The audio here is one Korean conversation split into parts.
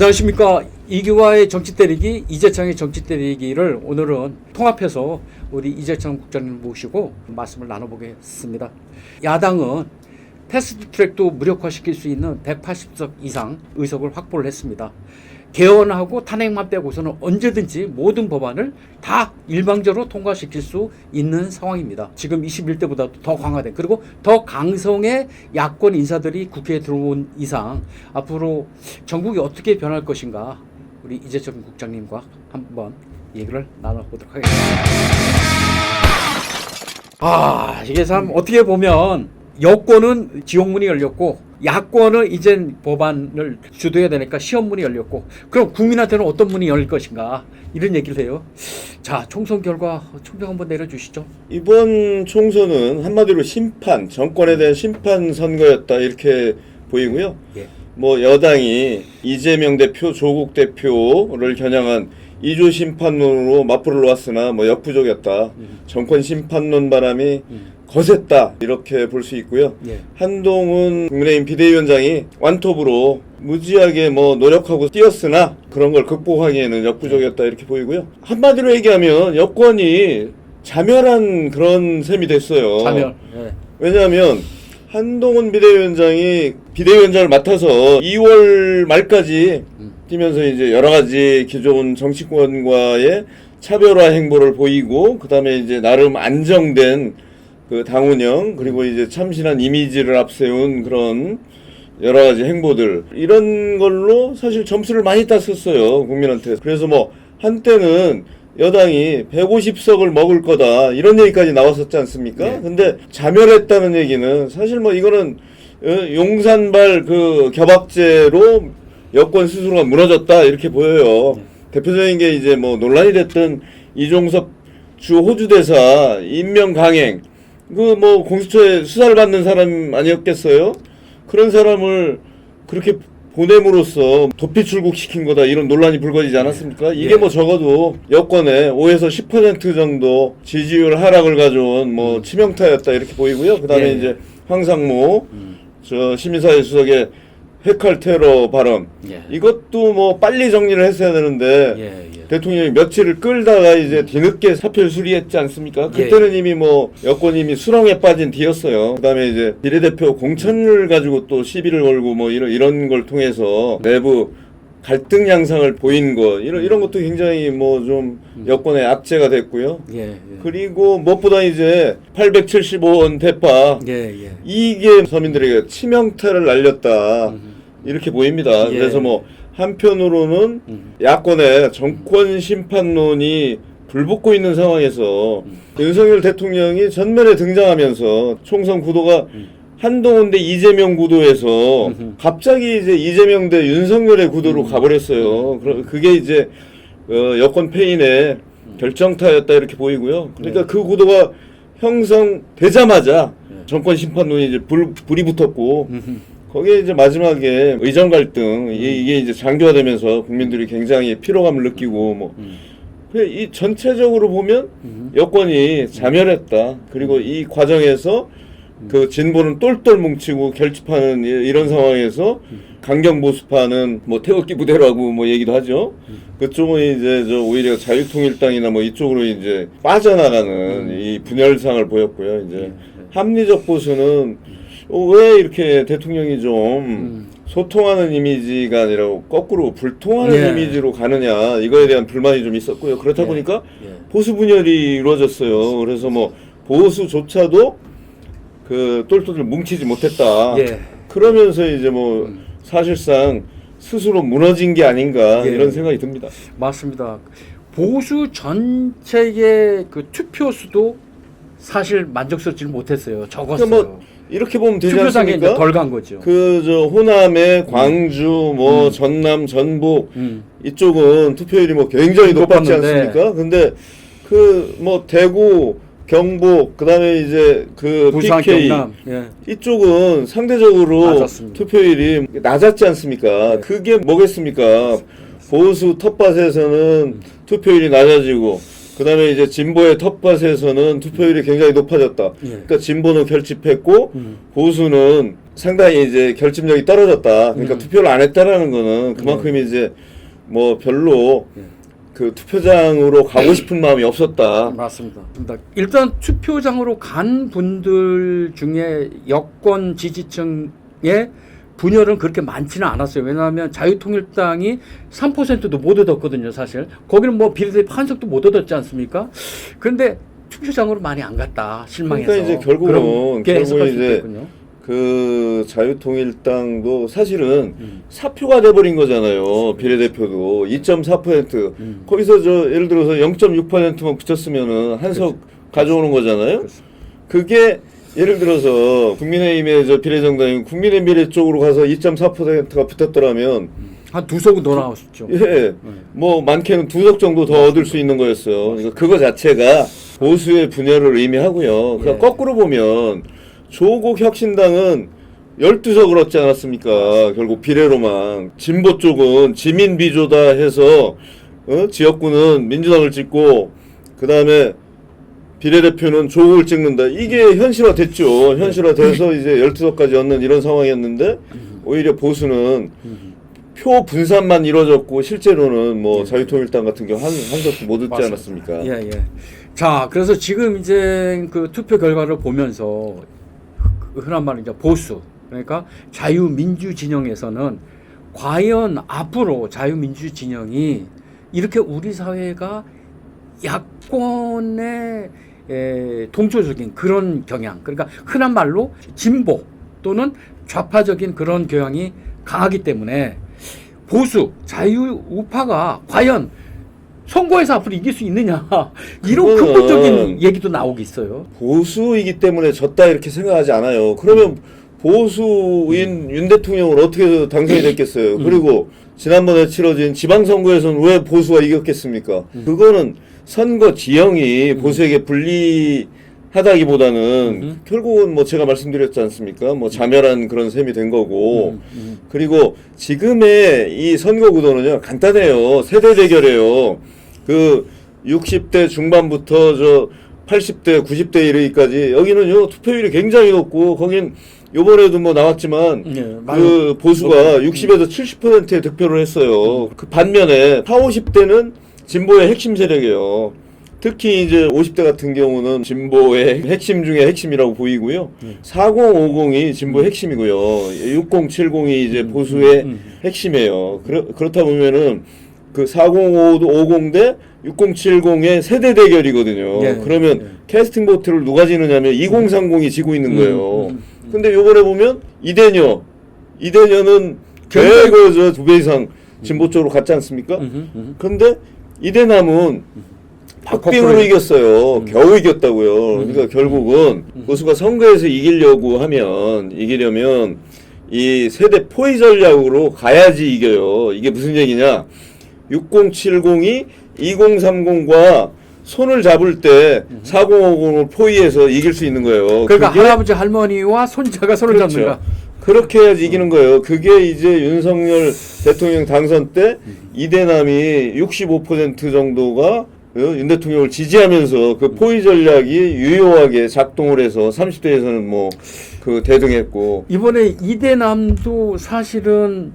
안녕하십니까. 이규화의 정치 때리기, 이재창의 정치 때리기를 오늘은 통합해서 우리 이재창 국장님 모시고 말씀을 나눠보겠습니다. 야당은 패스트트랙도 무력화시킬 수 있는 180석 이상 의석을 확보를 했습니다. 개헌하고 탄핵만 빼고서는 언제든지 모든 법안을 다 일방적으로 통과시킬 수 있는 상황입니다. 지금 21대보다 더 강화된, 그리고 더 강성의 야권 인사들이 국회에 들어온 이상 앞으로 전국이 어떻게 변할 것인가 우리 이재철 국장님과 한번 얘기를 나눠보도록 하겠습니다. 이게 참 어떻게 보면 여권은 지옥문이 열렸고 야권은 이젠 법안을 주도해야 되니까 시험문이 열렸고, 그럼 국민한테는 어떤 문이 열릴 것인가, 이런 얘기를 해요. 자, 총선 결과 총평 한번 내려주시죠. 이번 총선은 한마디로 심판, 정권에 대한 심판 선거였다 이렇게 보이고요. 예. 뭐 여당이 이재명 대표, 조국 대표를 겨냥한 2조 심판론으로 맞불을 놓았으나 뭐 역부족이었다. 정권 심판론 바람이 거셌다 이렇게 볼 수 있고요. 예. 한동훈 국민의힘 비대위원장이 완톱으로 무지하게 뭐 노력하고 뛰었으나 그런 걸 극복하기에는 역부족이었다 이렇게 보이고요. 한마디로 얘기하면 여권이 자멸한 그런 셈이 됐어요. 자멸. 예. 왜냐하면 한동훈 비대위원장이 비대위원장을 맡아서 2월 말까지 뛰면서 이제 여러 가지 기존 정치권과의 차별화 행보를 보이고, 그 다음에 이제 나름 안정된 그 당운영, 그리고 이제 참신한 이미지를 앞세운 그런 여러 가지 행보들, 이런 걸로 사실 점수를 많이 땄었어요, 국민한테. 그래서 뭐 한때는 여당이 150석을 먹을 거다 이런 얘기까지 나왔었지 않습니까? 네. 근데 자멸했다는 얘기는 사실 뭐 이거는 용산발 그 겨박제로 여권 스스로가 무너졌다 이렇게 보여요. 대표적인 게 이제 뭐 논란이 됐던 이종섭 주 호주 대사 임명 강행, 그 뭐 공수처에 수사를 받는 사람 아니었겠어요? 그런 사람을 그렇게 보냄으로써 도피 출국시킨 거다 이런 논란이 불거지지 않았습니까? 이게 뭐 적어도 여권의 5에서 10% 정도 지지율 하락을 가져온 뭐 치명타였다 이렇게 보이고요. 그다음에 이제 황상무 저 시민사회 수석의 핵할 테러 발언, 이것도 뭐 빨리 정리를 했어야 되는데 대통령이 며칠을 끌다가 이제 뒤늦게 사표를 수리했지 않습니까? 그때는 이미 뭐 여권이 이미 수렁에 빠진 뒤였어요. 그다음에 이제 비례대표 공천을 가지고 또 시비를 걸고 뭐 이런 걸 통해서 내부 갈등 양상을 보인 거, 이런 것도 굉장히 뭐 좀 여권의 악재가 됐고요. 그리고 무엇보다 이제 875원 대파, 이게 서민들에게 치명타를 날렸다 이렇게 보입니다. 그래서 뭐 한편으로는 야권의 정권 심판론이 불붙고 있는 상황에서 윤석열 대통령이 전면에 등장하면서 총선 구도가 한동훈 대 이재명 구도에서 갑자기 이제 이재명 대 윤석열의 구도로 가버렸어요. 그게 이제 여권 패인의 결정타였다 이렇게 보이고요. 그러니까 그 구도가 형성되자마자 정권 심판론이 이제 불이 붙었고, 거기에 이제 마지막에 의정 갈등, 이게 이제 장기화되면서 국민들이 굉장히 피로감을 느끼고 뭐 이 전체적으로 보면 여권이 자멸했다. 그리고 이 과정에서 그 진보는 똘똘 뭉치고 결집하는 이런 상황에서 강경보수파는 뭐 태극기 부대라고 뭐 얘기도 하죠. 그쪽은 이제 저 오히려 자유통일당이나 뭐 이쪽으로 이제 빠져나가는 이 분열상을 보였고요. 이제 합리적 보수는 왜 이렇게 대통령이 좀 소통하는 이미지가 아니라 거꾸로 불통하는 이미지로 가느냐, 이거에 대한 불만이 좀 있었고요. 그렇다 보니까 보수 분열이 이루어졌어요. 그래서 뭐 보수조차도 그 똘똘 뭉치지 못했다. 그러면서 이제 뭐 사실상 스스로 무너진 게 아닌가 이런 생각이 듭니다. 맞습니다. 보수 전체의 그 투표 수도 사실 만족스럽지 못했어요. 적었어요. 그러니까 뭐 이렇게 보면 되지 투표상에 않습니까? 덜 간 거죠. 그 저 호남의 광주, 뭐 전남, 전북 이쪽은 투표율이 뭐 굉장히 높았지 않습니까? 근데 그 뭐 대구, 경북, 그다음에 이제 그 부산, PK 경남, 이쪽은 상대적으로 낮았습니다. 투표율이 낮았지 않습니까? 그게 뭐겠습니까? 보수 텃밭에서는 투표율이 낮아지고, 그 다음에 이제 진보의 텃밭에서는 투표율이 굉장히 높아졌다. 그러니까 진보는 결집했고 보수는 상당히 이제 결집력이 떨어졌다. 그러니까 투표를 안 했다라는 거는 그만큼 이제 뭐 별로 그 투표장으로 가고 싶은 마음이 없었다. 맞습니다. 일단 투표장으로 간 분들 중에 여권 지지층의 분열은 그렇게 많지는 않았어요. 왜냐하면 자유통일당이 3%도 못 얻었거든요, 사실. 거기는 뭐 비례대표 한 석도 못 얻었지 않습니까? 그런데 투표장으로 많이 안 갔다. 실망해서. 그러니까 이제 결국은 이제 있군요. 그 자유통일당도 사실은 사표가 돼버린 거잖아요. 비례대표도 2.4%. 거기서 저 예를 들어서 0.6%만 붙였으면은 한석 가져오는 거잖아요. 그렇습니다. 그게 예를 들어서 국민의힘의 저 비례정당이 국민의미래 쪽으로 가서 2.4%가 붙었더라면 한 두 석은 더 나왔었죠. 예, 뭐 많게는 2석 정도 더 얻을 수 있는 거였어요. 그러니까 그거 자체가 보수의 분열을 의미하고요. 그러니까 거꾸로 보면 조국 혁신당은 12석을 얻지 않았습니까? 결국 비례로만. 진보 쪽은 지민비조다 해서 지역구는 민주당을 찍고 그 다음에 비례대표는 조국을 찍는다. 이게 현실화됐죠. 현실화돼서 이제 12석까지 얻는 이런 상황이었는데 오히려 보수는 표 분산만 이루어졌고 실제로는 뭐 자유통일당 같은 경우 한 석도 못 얻지 않았습니까? 예, 예. 자, 그래서 지금 이제 그 투표 결과를 보면서 흔한 말로 이제 보수, 그러니까 자유민주 진영에서는 과연 앞으로 자유민주 진영이 이렇게 우리 사회가 야권의 동조적인 그런 경향, 그러니까 흔한 말로 진보 또는 좌파적인 그런 경향이 강하기 때문에 보수, 자유 우파가 과연 선거에서 앞으로 이길 수 있느냐 이런 근본적인 얘기도 나오고 있어요. 보수이기 때문에 졌다 이렇게 생각하지 않아요. 그러면 보수인 윤 대통령은 어떻게 당선이 됐겠어요. 그리고 지난번에 치러진 지방선거에서는 왜 보수가 이겼겠습니까? 그거는 선거 지형이 보수에게 불리하다기보다는 결국은 뭐 제가 말씀드렸지 않습니까? 뭐 자멸한 그런 셈이 된 거고. 그리고 지금의 이 선거 구도는요 간단해요. 세대 대결이에요. 그 60대 중반부터 저 80대, 90대 이르기까지 여기는요 투표율이 굉장히 높고 거긴 요번에도 뭐 나왔지만 그 보수가 60에서 70%의 득표를 했어요. 그 반면에 40, 50대는 진보의 핵심 세력이에요. 특히 이제 50대 같은 경우는 진보의 핵심 중에 핵심이라고 보이고요. 4050이 진보의 핵심이고요. 6070이 이제 보수의 핵심이에요. 그렇다 보면은 그 4050 대 6070의 세대 대결이거든요. 예, 그러면 예. 캐스팅 보트를 누가 지느냐면 2030이 지고 있는 거예요. 근데 요번에 보면 이대녀는 결국 저 2배 이상 진보 쪽으로 갔지 않습니까? 그런데 이대남은 박빙으로 이겼어요. 겨우 이겼다고요. 그러니까 결국은 보수가 선거에서 이기려면 이 세대 포위 전략으로 가야지 이겨요. 이게 무슨 얘기냐? 6070이 2030과 손을 잡을 때 4050을 포위해서 이길 수 있는 거예요. 그러니까 할아버지 할머니와 손자가 손을 그렇죠. 잡는다. 그렇게 해야지 이기는 거예요. 그게 이제 윤석열 대통령 당선 때 이대남이 65% 정도가 윤 대통령을 지지하면서 그 포위 전략이 유효하게 작동을 해서 30대에서는 뭐 그 대등했고 이번에 이대남도 사실은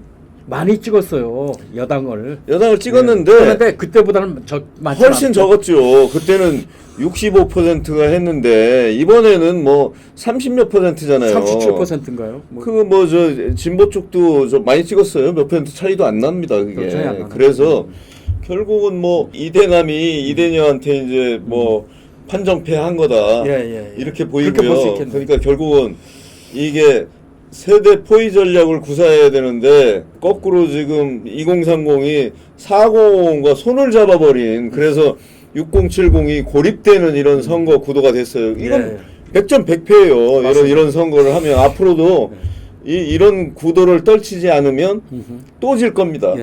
많이 찍었어요. 여당을 찍었는데 그런데 그때보다는 많지 훨씬 않았죠. 적었죠. 그때는 65%가 했는데 이번에는 뭐 30몇 %잖아요. 37%인가요? 그 뭐 저 진보 쪽도 좀 많이 찍었어요. 몇 퍼센트 차이도 안 납니다. 그게. 그래서 결국은 뭐 이대남이 이대녀한테 이제 뭐 판정패한 거다. 이렇게 보이고요. 그러니까 결국은 이게 세대 포위 전략을 구사해야 되는데 거꾸로 지금 2030이 4050과 손을 잡아버린 그래서 6070이 고립되는 이런 선거 구도가 됐어요. 이건 100점 100패예요. 이런 선거를 하면 앞으로도 이런 구도를 떨치지 않으면 또 질 겁니다.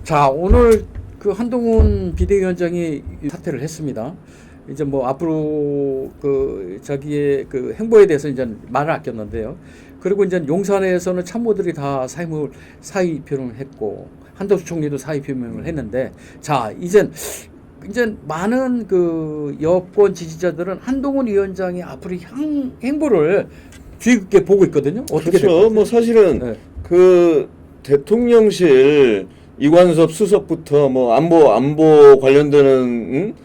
자, 오늘 그 한동훈 비대위원장이 사퇴를 했습니다. 이제 뭐 앞으로 그 자기의 그 행보에 대해서 이제 말을 아꼈는데요. 그리고 이제 용산에서는 참모들이 다 사의 표명을 했고 한덕수 총리도 사의 표명을 했는데 자, 이제 많은 그 여권 지지자들은 한동훈 위원장이 앞으로 행보를 주의 깊게 보고 있거든요. 어떻게 그렇죠. 될까요? 뭐 사실은 네. 그 대통령실 이관섭 수석부터 뭐 안보 관련되는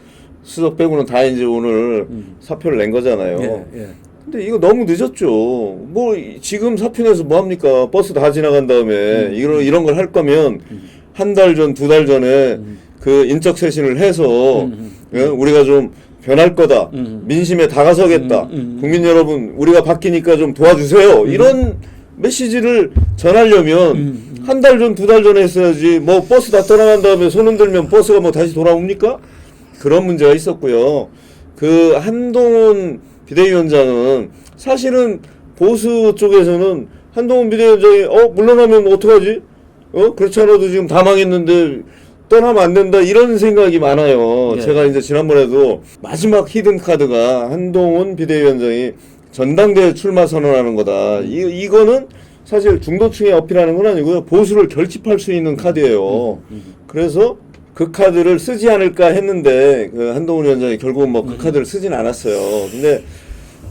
수석 빼고는 다 이제 오늘 사표를 낸 거잖아요. 예, 예. 근데 이거 너무 늦었죠. 뭐 지금 사표 내서 뭐 합니까? 버스 다 지나간 다음에 이런 걸 할 거면 한 달 전, 두 달 전에 그 인적 쇄신을 해서 예? 우리가 좀 변할 거다. 민심에 다가서겠다. 국민 여러분, 우리가 바뀌니까 좀 도와주세요. 이런 메시지를 전하려면 한 달 전, 두 달 전에 했어야지. 뭐 버스 다 떠나간 다음에 손 흔들면 버스가 뭐 다시 돌아옵니까? 그런 문제가 있었고요. 그 한동훈 비대위원장은 사실은 보수 쪽에서는 한동훈 비대위원장이 물러나면 어떡하지? 그렇지 않아도 지금 다 망했는데 떠나면 안 된다 이런 생각이 많아요. 예. 제가 이제 지난번에도 마지막 히든 카드가 한동훈 비대위원장이 전당대회 출마 선언하는 거다. 이거는 사실 중도층에 어필하는 건 아니고요. 보수를 결집할 수 있는 카드예요. 그래서 그 카드를 쓰지 않을까 했는데 그 한동훈 위원장이 결국은 뭐 그 카드를 쓰진 않았어요. 근데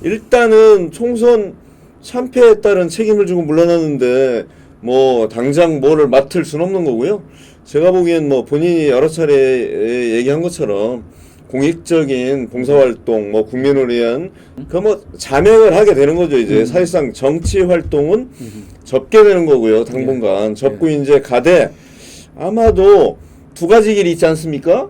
일단은 총선 참패에 따른 책임을 지고 물러났는데 뭐 당장 뭐를 맡을 수는 없는 거고요. 제가 보기엔 뭐 본인이 여러 차례 얘기한 것처럼 공익적인 봉사활동, 뭐 국민을 위한 그 뭐 자명을 하게 되는 거죠. 이제 사실상 정치 활동은 접게 되는 거고요. 당분간 접고 이제 가되 아마도 두 가지 길이 있지 않습니까?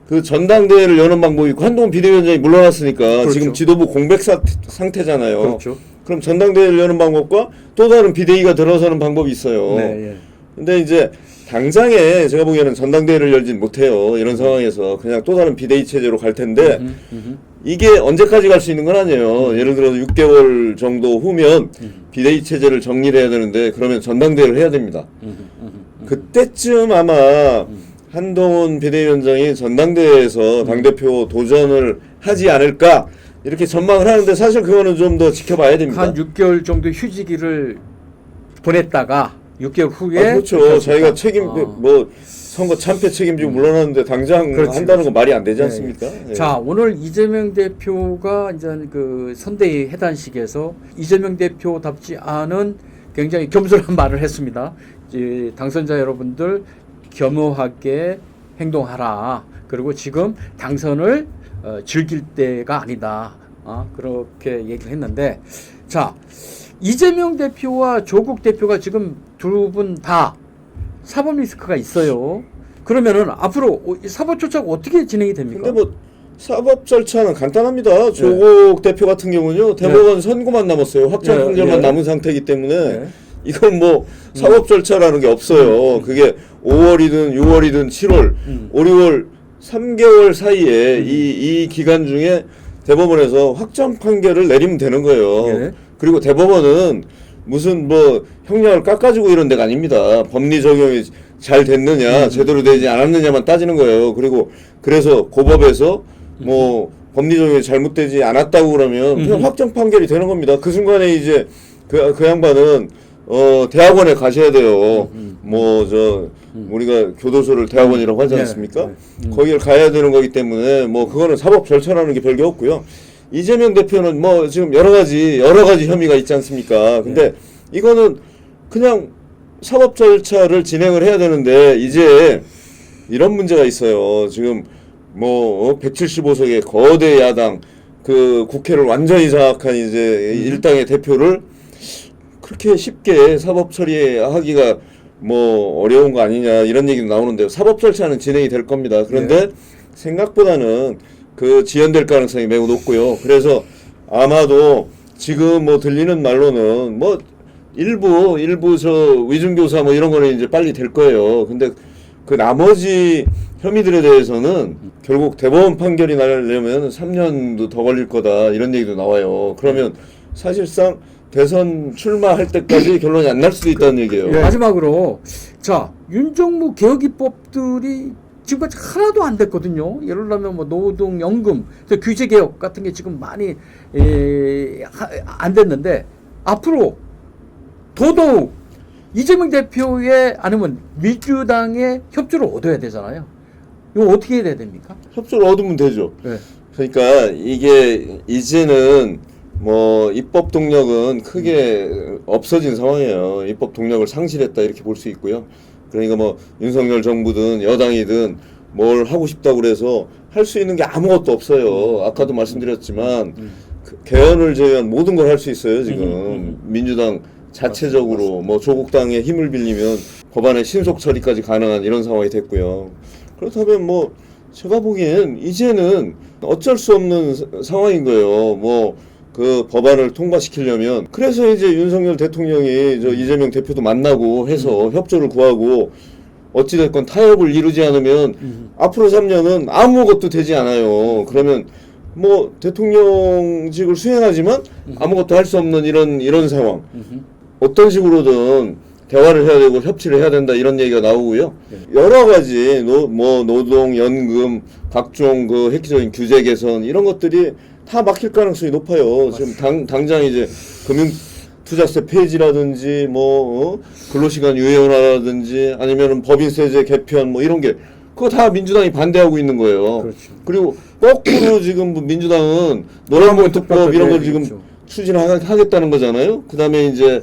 그 전당대회를 여는 방법이 있고 한동훈 비대위원장이 물러났으니까 그렇죠. 지금 지도부 공백 상태잖아요. 그렇죠. 그럼 전당대회를 여는 방법과 또 다른 비대위가 들어서는 방법이 있어요. 네, 예. 근데 이제 당장에 제가 보기에는 전당대회를 열진 못해요. 이런 상황에서 그냥 또 다른 비대위 체제로 갈 텐데 이게 언제까지 갈 수 있는 건 아니에요. 예를 들어서 6개월 정도 후면 비대위 체제를 정리를 해야 되는데 그러면 전당대회를 해야 됩니다. 그때쯤 아마 한동훈 비대위원장이 전당대회에서 당대표 도전을 하지 않을까 이렇게 전망을 하는데 사실 그거는 좀 더 지켜봐야 됩니다. 한 6개월 정도 휴지기를 보냈다가 6개월 후에 그렇죠. 자기가 뭐 선거 참패 책임지고 물러났는데 당장 그렇지, 한다는 건 말이 안 되지 네. 않습니까? 예. 자, 오늘 이재명 대표가 이제 그 선대위 해단식에서 이재명 대표답지 않은 굉장히 겸손한 말을 했습니다. 이제 당선자 여러분들 겸허하게 행동하라. 그리고 지금 당선을 즐길 때가 아니다. 그렇게 얘기를 했는데, 자, 이재명 대표와 조국 대표가 지금 두 분 다 사법 리스크가 있어요. 그러면은 앞으로 사법 조치가 어떻게 진행이 됩니까? 근데 뭐 사법 절차는 간단합니다. 조국 대표 같은 경우는요. 대법원 선고만 남았어요. 확정 판결만 남은 상태이기 때문에 이건 뭐 사법 절차라는 게 없어요. 그게 5월이든 6월이든 7월, 5, 6월 3개월 사이에 이 기간 중에 대법원에서 확정 판결을 내리면 되는 거예요. 예. 그리고 대법원은 무슨 뭐 형량을 깎아주고 이런 데가 아닙니다. 법리 적용이 잘 됐느냐, 제대로 되지 않았느냐만 따지는 거예요. 그리고 그래서 고법에서 뭐 법리 적용이 잘못되지 않았다고 그러면 그냥 확정 판결이 되는 겁니다. 그 순간에 이제 그 양반은 대학원에 가셔야 돼요. 우리가 교도소를 대학원이라고 하지 않습니까? 거기를 가야 되는 거기 때문에 뭐 그거는 사법 절차라는 게 별게 없고요. 이재명 대표는 뭐 지금 여러 가지 혐의가 있지 않습니까? 근데 이거는 그냥 사법 절차를 진행을 해야 되는데 이제 이런 문제가 있어요. 지금 뭐 175석의 거대 야당 그 국회를 완전히 장악한 이제 일당의 대표를 그렇게 쉽게 사법 처리하기가 뭐 어려운 거 아니냐 이런 얘기도 나오는데요. 사법 절차는 진행이 될 겁니다. 그런데 생각보다는 그 지연될 가능성이 매우 높고요. 그래서 아마도 지금 뭐 들리는 말로는 뭐 일부 저 위중교사 뭐 이런 거는 이제 빨리 될 거예요. 근데 그 나머지 혐의들에 대해서는 결국 대법원 판결이 나려면 3년도 더 걸릴 거다 이런 얘기도 나와요. 그러면 사실상 대선 출마할 때까지 결론이 안 날 수도 있다는 얘기예요. 마지막으로 자, 윤정무 개혁 입법들이 지금까지 하나도 안 됐거든요. 예를 들면 뭐 노동연금, 규제 개혁 같은 게 지금 많이 안 됐는데 앞으로 더더욱 이재명 대표의 아니면 민주당의 협조를 얻어야 되잖아요. 이거 어떻게 해야 됩니까? 협조를 얻으면 되죠. 네. 그러니까 이게 이제는 뭐 입법 동력은 크게 없어진 상황이에요. 입법 동력을 상실했다 이렇게 볼 수 있고요. 그러니까 뭐 윤석열 정부든 여당이든 뭘 하고 싶다고 그래서 할 수 있는 게 아무것도 없어요. 아까도 말씀드렸지만 그 개헌을 제외한 모든 걸 할 수 있어요. 지금 민주당 자체적으로 뭐 조국당의 힘을 빌리면 법안의 신속 처리까지 가능한 이런 상황이 됐고요. 그렇다면 뭐 제가 보기엔 이제는 어쩔 수 없는 상황인 거예요. 뭐 그 법안을 통과시키려면 그래서 이제 윤석열 대통령이 저 이재명 대표도 만나고 해서 협조를 구하고 어찌됐건 타협을 이루지 않으면 앞으로 3년은 아무것도 되지 않아요. 그러면 뭐 대통령직을 수행하지만 아무것도 할 수 없는 이런 상황. 어떤 식으로든 대화를 해야 되고 협치를 해야 된다 이런 얘기가 나오고요. 여러 가지 뭐 노동, 연금, 각종 그 획기적인 규제 개선 이런 것들이 다 막힐 가능성이 높아요. 지금 당장 이제 금융 투자세 폐지라든지 뭐 근로시간 유예화라든지 아니면은 법인세제 개편 뭐 이런 게 그거 다 민주당이 반대하고 있는 거예요. 그렇죠. 그리고 거꾸로 지금 뭐 민주당은 노란봉 특법 이런 걸 지금 추진하겠다는 거잖아요. 그다음에 이제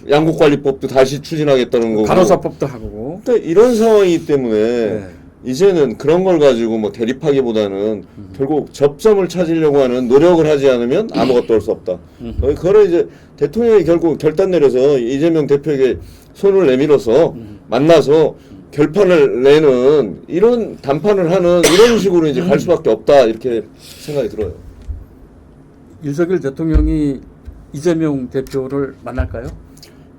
양국관리법도 다시 추진하겠다는 거고. 간호사법도 하고. 그러니까 이런 상황이기 때문에 네. 이제는 그런 걸 가지고 뭐 대립하기보다는 결국 접점을 찾으려고 하는 노력을 하지 않으면 아무것도 할 수 없다. 그거를 이제 대통령이 결국 결단 내려서 이재명 대표에게 손을 내밀어서 만나서 결판을 내는 이런 담판을 하는 이런 식으로 이제 갈 수밖에 없다 이렇게 생각이 들어요. 윤석열 대통령이 이재명 대표를 만날까요?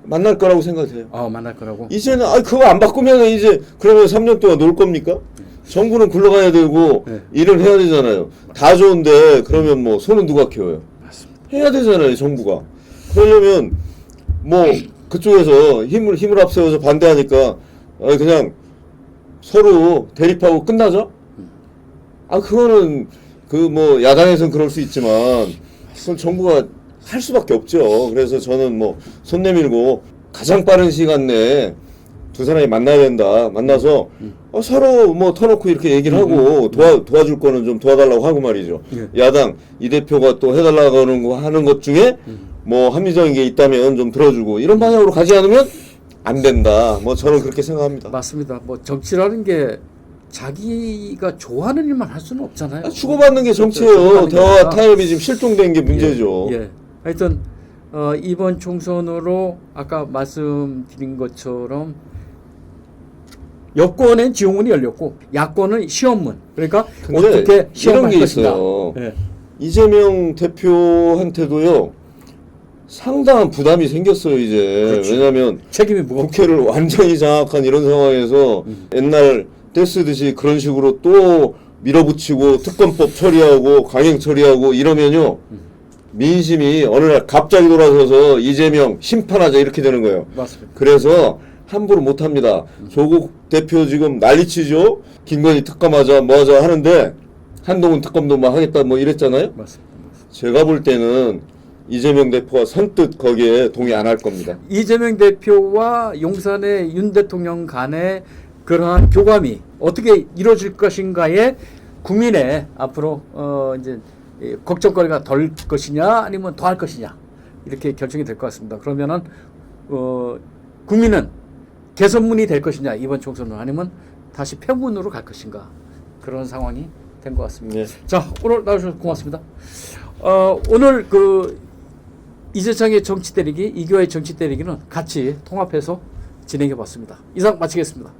만날 거라고 생각해요. 만날 거라고. 이제는 그거 안 바꾸면 이제 그러면 3년 동안 놀 겁니까? 정부는 굴러가야 되고 네. 일을 해야 되잖아요. 다 좋은데 그러면 뭐 손은 누가 키워요? 맞습니다. 해야 되잖아요, 정부가. 그러려면 뭐 그쪽에서 힘을 앞세워서 반대하니까 그냥 서로 대립하고 끝나자? 그거는 그 뭐 야당에서는 그럴 수 있지만 그건 정부가 할 수밖에 없죠. 그래서 저는 뭐 손 내밀고 가장 빠른 시간 내에 두 사람이 만나야 된다. 만나서 서로 뭐 터놓고 이렇게 얘기를 하고 도와줄 거는 좀 도와달라고 하고 말이죠. 야당 이 대표가 또 해달라고 하는 것 중에 뭐 합리적인 게 있다면 좀 들어주고 이런 방향으로 가지 않으면 안 된다. 뭐 저는 그렇게 생각합니다. 맞습니다. 뭐 정치라는 게 자기가 좋아하는 일만 할 수는 없잖아요. 주고받는 게 정치예요. 대화와 타협이 지금 실종된 게 문제죠. 예. 하여튼 이번 총선으로 아까 말씀드린 것처럼 여권엔 지원문이 열렸고 야권은 시험문. 그러니까 어떻게 시험할 이런 게 것인가. 있어요. 예. 이재명 대표한테도요 상당한 부담이 생겼어요 이제. 그렇지. 왜냐하면 책임이 무겁고. 국회를 완전히 장악한 이런 상황에서 옛날 때 쓰듯이 그런 식으로 또 밀어붙이고 특검법 처리하고 강행 처리하고 이러면요 민심이 어느 날 갑자기 돌아서서 이재명 심판하자 이렇게 되는 거예요. 맞습니다. 그래서 함부로 못합니다. 조국 대표 지금 난리치죠. 김건희 특검하자 뭐하자 하는데 한동훈 특검도 막 하겠다 뭐 이랬잖아요. 맞습니다. 제가 볼 때는 이재명 대표가 선뜻 거기에 동의 안 할 겁니다. 이재명 대표와 용산의 윤 대통령 간의 그러한 교감이 어떻게 이루어질 것인가에 국민의 앞으로 이제 걱정거리가 덜 것이냐 아니면 더 할 것이냐 이렇게 결정이 될 것 같습니다. 그러면은 국민은 개선문이 될 것이냐 이번 총선은 아니면 다시 폐문으로 갈 것인가 그런 상황이 된 것 같습니다. 네. 자 오늘 나와주셔서 고맙습니다. 오늘 그 이재창의 정치 때리기 이교화의 정치 때리기는 같이 통합해서 진행해 봤습니다. 이상 마치겠습니다.